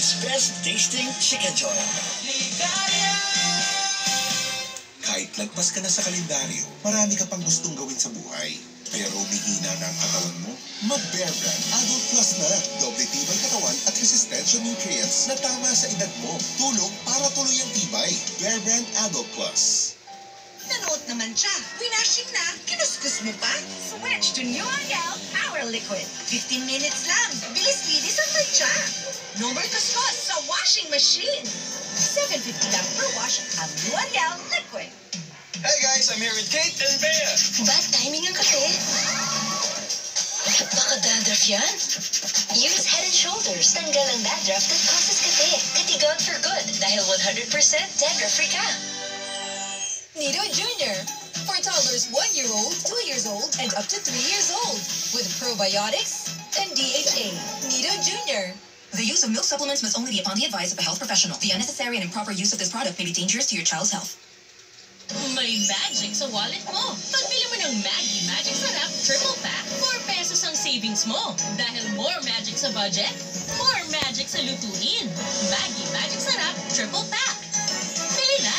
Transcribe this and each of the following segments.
world's best tasting chicken joy. Kahit lagpas ka na sa kalendaryo, marami ka pang gustong gawin sa buhay. Pero umihina na ang katawan mo? Mag-Bear Brand Adult Plus na. Doble tibay katawan at resistensya nutrients na tama sa edad mo. Tulong para tuloy ang tibay. Bear Brand Adult Plus. Nanood naman siya. Winashing na. Kinuskus mo pa. Switch to New Ariel Power Liquid. 15 minutes lang. Bilis linis ang tadya. No more kuskus sa washing machine. $7.50 lang per wash ang New Ariel Liquid. Hey guys, I'm here with Kate and Bea. Bad timing ang kape. Baka dandruff yan? Use Head & Shoulders. Tanggal ang dandruff that causes kape. Katigang for good dahil 100% dandruff-free ka. Nido Jr. For toddlers 1 year old, 2 years old, and up to 3 years old. With probiotics and DHA. Nido Jr. The use of milk supplements must only be upon the advice of a health professional. The unnecessary and improper use of this product may be dangerous to your child's health. May magic sa wallet mo. Pagbili mo ng Maggi Magic Sarap Triple Pack, 4 pesos ang savings mo. Dahil more magic sa budget, more magic sa lutuin. Maggi Magic Sarap Triple Pack. Bili na!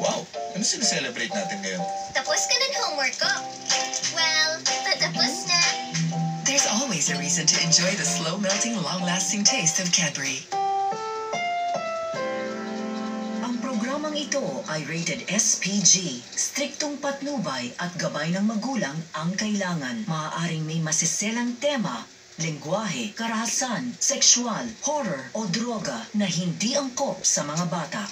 Wow! Ano sineselebrate natin ngayon? Tapos ka ng homework ko. Well, patapos na. There's always a reason to enjoy the slow-melting, long-lasting taste of Cadbury. Ang programang ito ay rated SPG. Striktong patnubay at gabay ng magulang ang kailangan. Maaaring may masiselang tema, lengguwahe, karahasan, sexual, horror o droga na hindi angkop sa mga bata.